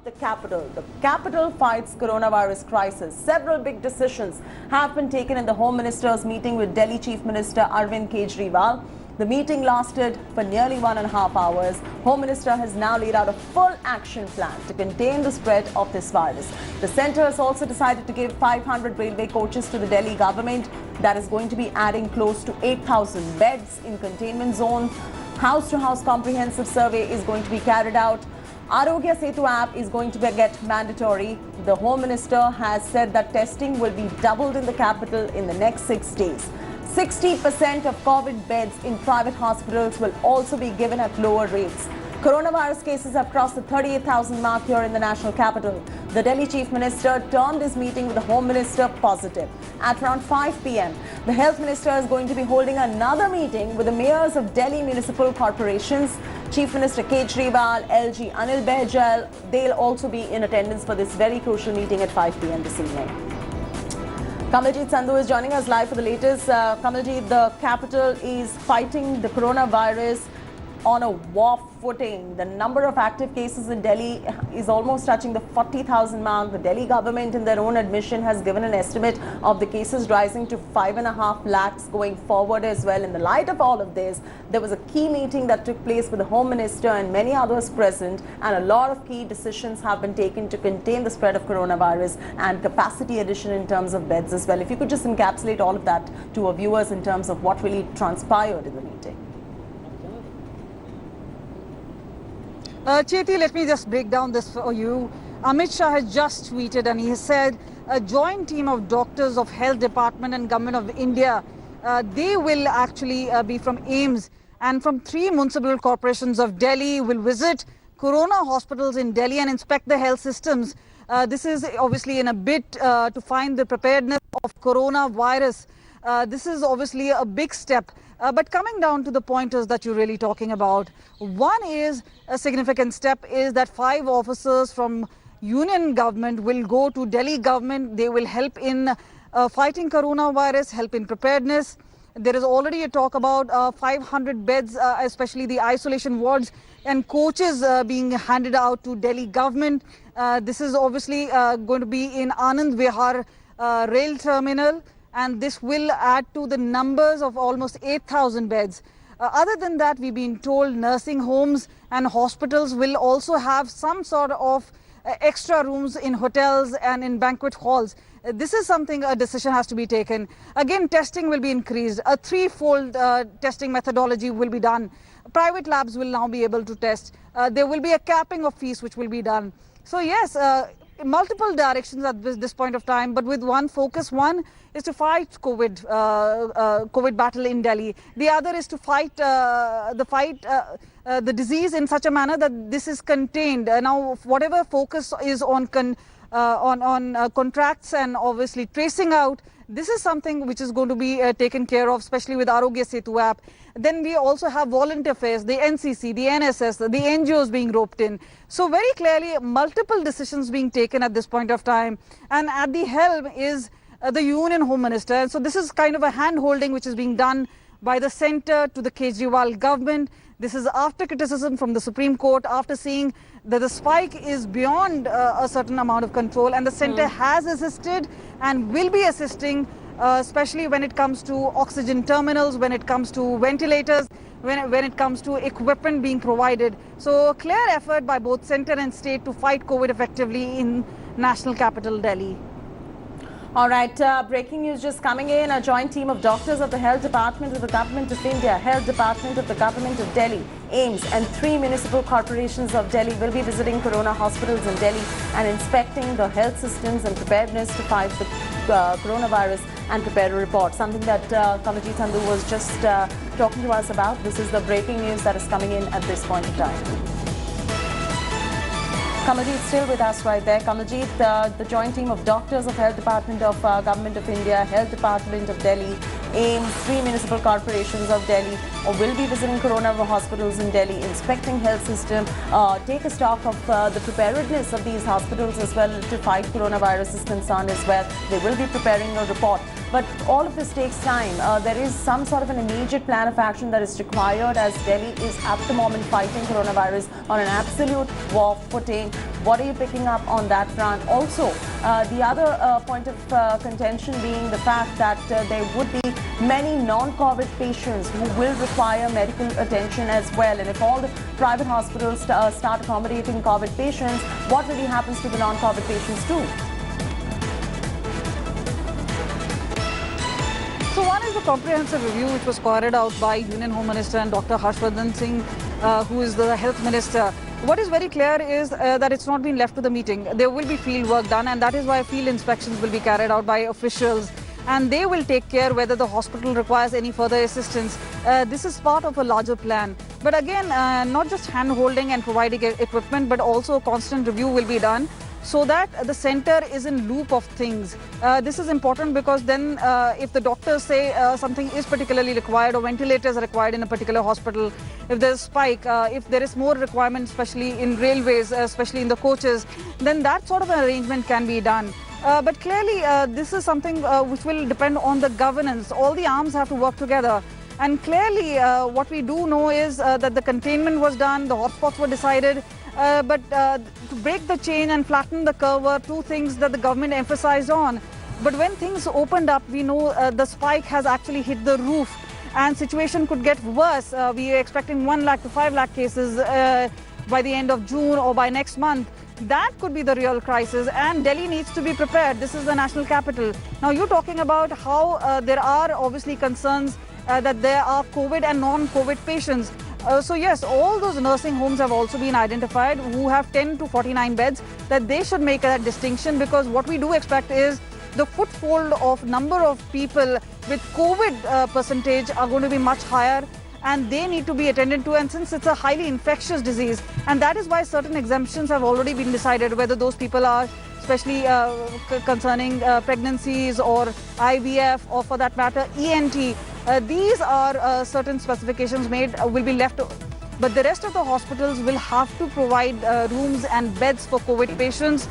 the capital. The capital fights coronavirus crisis. Several big decisions have been taken in the Home Minister's meeting with Delhi Chief Minister Arvind Kejriwal. The meeting lasted for nearly 1.5 hours. Home Minister has now laid out a full action plan to contain the spread of this virus. The centre has also decided to give 500 railway coaches to the Delhi government. That is going to be adding close to 8,000 beds in containment zone. House-to-house comprehensive survey is going to be carried out. Arogya Setu app is going to get mandatory. The Home Minister has said that testing will be doubled in the capital in the next 6 days. 60% of COVID beds in private hospitals will also be given at lower rates. Coronavirus cases have crossed the 38,000 mark here in the national capital. The Delhi Chief Minister termed his meeting with the Home Minister positive. At around 5 p.m., the Health Minister is going to be holding another meeting with the mayors of Delhi municipal corporations. Chief Minister Kejriwal, LG Anil Behjal, they'll also be in attendance for this very crucial meeting at 5 p.m. this evening. Kamaljeet Sandhu is joining us live for the latest. Kamaljeet, the capital is fighting the coronavirus on a war footing. The number of active cases in Delhi is almost touching the 40,000 mark. The Delhi government, in their own admission, has given an estimate of the cases rising to 5.5 lakhs going forward as well. In the light of all of this, there was a key meeting that took place with the Home Minister and many others present, and a lot of key decisions have been taken to contain the spread of coronavirus and capacity addition in terms of beds as well. If you could just encapsulate all of that to our viewers in terms of what really transpired in the meeting. Cheti, let me just break down this for you. Amit Shah has just tweeted and he has said a joint team of doctors of Health Department and Government of India, they will actually be from AIIMS and from 3 municipal corporations of Delhi will visit corona hospitals in Delhi and inspect the health systems. This is obviously in a bid to find the preparedness of coronavirus. This is obviously a big step. But coming down to the pointers that you're really talking about, one is a significant step is that 5 officers from union government will go to Delhi government. They will help in fighting coronavirus, help in preparedness. There is already a talk about 500 beds, especially the isolation wards and coaches being handed out to Delhi government. This is obviously going to be in Anand Vihar rail terminal. And this will add to the numbers of almost 8,000 beds. Other than that, we've been told nursing homes and hospitals will also have some sort of extra rooms in hotels and in banquet halls. This is something a decision has to be taken. Again, testing will be increased. A 3-fold testing methodology will be done. Private labs will now be able to test. There will be a capping of fees which will be done. So yes, multiple directions at this point of time, but with one focus. One is to fight COVID battle in Delhi. The other is to fight the disease in such a manner that this is contained. Now, whatever focus is on contracts and obviously tracing out, this is something which is going to be taken care of, especially with Arogya Setu app. Then we also have volunteer affairs, the NCC, the NSS, the NGOs being roped in. So very clearly, multiple decisions being taken at this point of time. And at the helm is the Union Home Minister. And so this is kind of a hand-holding which is being done by the centre to the Kejriwal government. This is after criticism from the Supreme Court, after seeing that the spike is beyond a certain amount of control, and the centre has assisted and will be assisting, especially when it comes to oxygen terminals, when it comes to ventilators, when it comes to equipment being provided. So a clear effort by both centre and state to fight COVID effectively in national capital Delhi. All right, breaking news just coming in. A joint team of doctors of the Health Department of the Government of India, Health Department of the Government of Delhi, AIIMS and 3 municipal corporations of Delhi will be visiting corona hospitals in Delhi and inspecting the health systems and preparedness to fight the coronavirus and prepare a report. Something that Kamaljeet Sandhu was just talking to us about. This is the breaking news that is coming in at this point in time. Kamaljeet still with us right there. Kamaljeet, the joint team of doctors of Health Department of Government of India, Health Department of Delhi, AIIMS, 3 municipal corporations of Delhi will be visiting corona hospitals in Delhi, inspecting health system, take a stock of the preparedness of these hospitals as well to fight coronavirus is concerned as well. They will be preparing a report. But all of this takes time. There is some sort of an immediate plan of action that is required as Delhi is at the moment fighting coronavirus on an absolute war footing. What are you picking up on that front? Also, the other point of contention being the fact that there would be many non-COVID patients who will require medical attention as well. And if all the private hospitals start accommodating COVID patients, what really happens to the non-COVID patients too? So one is the comprehensive review which was carried out by Union Home Minister and Dr. Harshvardhan Singh, who is the Health Minister. What is very clear is that it's not been left to the meeting. There will be field work done, and that is why field inspections will be carried out by officials, and they will take care whether the hospital requires any further assistance. This is part of a larger plan. But again, not just hand-holding and providing equipment, but also a constant review will be done, so that the center is in loop of things. This is important because then if the doctors say something is particularly required or ventilators are required in a particular hospital, if there's a spike, if there is more requirement, especially in railways, especially in the coaches, then that sort of an arrangement can be done. But clearly, this is something which will depend on the governance. All the arms have to work together. And clearly, what we do know is that the containment was done, the hotspots were decided, but to break the chain and flatten the curve were two things that the government emphasized on. But when things opened up, we know the spike has actually hit the roof and situation could get worse. We are expecting 1 lakh to 5 lakh cases by the end of June or by next month. That could be the real crisis, and Delhi needs to be prepared. This is the national capital. Now, you're talking about how there are obviously concerns that there are COVID and non-COVID patients. So yes, all those nursing homes have also been identified who have 10 to 49 beds, that they should make that distinction, because what we do expect is the footfall of number of people with COVID percentage are going to be much higher, and they need to be attended to. And since it's a highly infectious disease, and that is why certain exemptions have already been decided, whether those people are especially concerning pregnancies or IVF, or for that matter ENT. These are certain specifications made, will be left, but the rest of the hospitals will have to provide rooms and beds for COVID patients.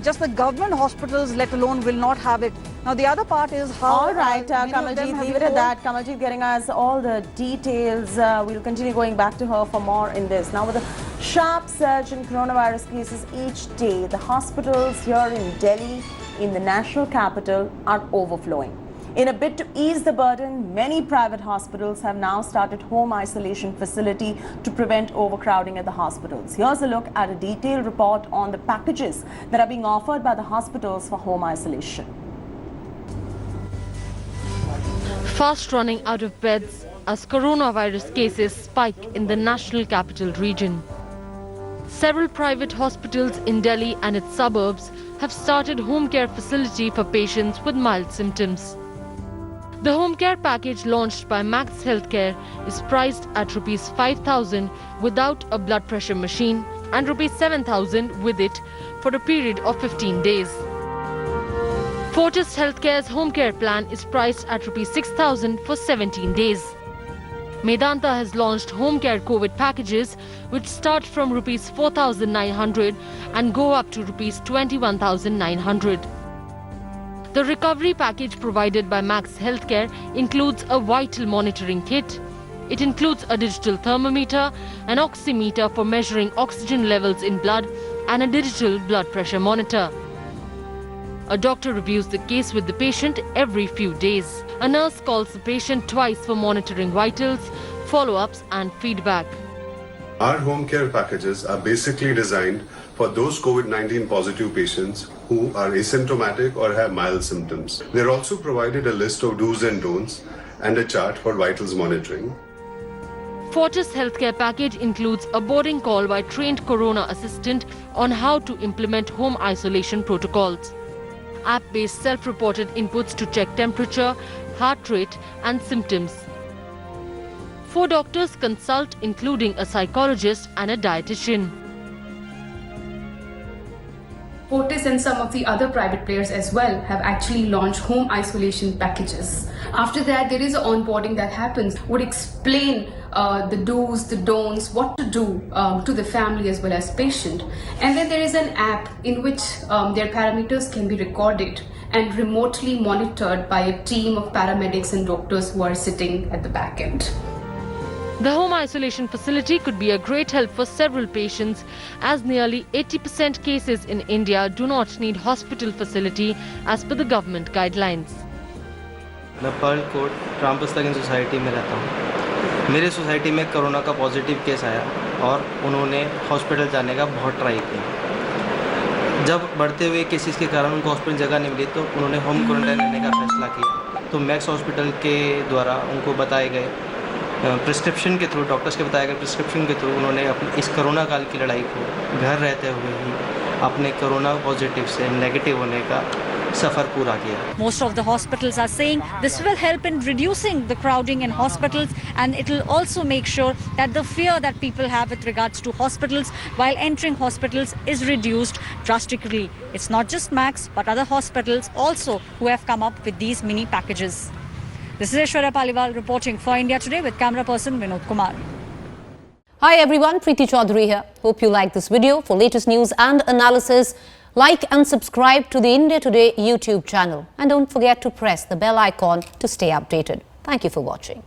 Just the government hospitals, let alone, will not have it. Now, the other part is how... All right, Kamaljeet, leave it at that. Kamaljeet getting us all the details. We'll continue going back to her for more in this. Now, with a sharp surge in coronavirus cases each day, the hospitals here in Delhi, in the national capital, are overflowing. In a bid to ease the burden, many private hospitals have now started home isolation facility to prevent overcrowding at the hospitals. Here's a look at a detailed report on the packages that are being offered by the hospitals for home isolation. Fast running out of beds as coronavirus cases spike in the national capital region. Several private hospitals in Delhi and its suburbs have started home care facility for patients with mild symptoms. The home care package launched by Max Healthcare is priced at Rs 5,000 without a blood pressure machine and Rs 7,000 with it for a period of 15 days. Fortis Healthcare's home care plan is priced at Rs 6,000 for 17 days. Medanta has launched home care COVID packages which start from Rs 4,900 and go up to Rs 21,900. The recovery package provided by Max Healthcare includes a vital monitoring kit. It includes a digital thermometer, an oximeter for measuring oxygen levels in blood, and a digital blood pressure monitor. A doctor reviews the case with the patient every few days. A nurse calls the patient twice for monitoring vitals, follow-ups and feedback. Our home care packages are basically designed for those COVID-19 positive patients who are asymptomatic or have mild symptoms. They're also provided a list of do's and don'ts and a chart for vitals monitoring. Fortis Healthcare package includes a boarding call by trained corona assistant on how to implement home isolation protocols. App-based self-reported inputs to check temperature, heart rate and symptoms. 4 doctors consult, including a psychologist and a dietitian. Fortis and some of the other private players as well have actually launched home isolation packages. After that, there is an onboarding that happens, would explain the do's, the don'ts, what to do to the family as well as patient. And then there is an app in which their parameters can be recorded and remotely monitored by a team of paramedics and doctors who are sitting at the back end. The home isolation facility could be a great help for several patients, as nearly 80% cases in India do not need hospital facility as per the government guidelines. मैं Perl court रामपुस लगन society में रहता हूँ। मेरे society में corona का positive case आया और उन्होंने हॉस्पिटल जाने का बहुत ट्राई किया। जब बढ़ते हुए केसेस के कारण उनको हॉस्पिटल जगह नहीं मिली तो उन्होंने होम क्वारंटाइन रहने का फैसला किया। तो मैक्स हॉस्पिटल के द्वारा उनको बताए गए प्रिस्क्रिप्शन के थ्रू, डॉक्टर्स के बताए गए प्रिस्क्रिप्शन के थ्रू उन्होंने अपनी इस कोरोना काल की लड़ाई को घर रहते हुए ही अपने कोरोना पॉजिटिव से नेगेटिव होने का सफर पूरा किया। Most of the hospitals are saying this will help in reducing the crowding in hospitals, and it will also make sure that the fear that people have with regards to hospitals while entering hospitals is reduced drastically. It's not just Max but other hospitals also who have come up with these mini packages. This is Aishwarya Paliwal reporting for India Today with camera person Vinod Kumar. Hi everyone, Preeti Chaudhary here. Hope you like this video. For latest news and analysis, like and subscribe to the India Today YouTube channel. And don't forget to press the bell icon to stay updated. Thank you for watching.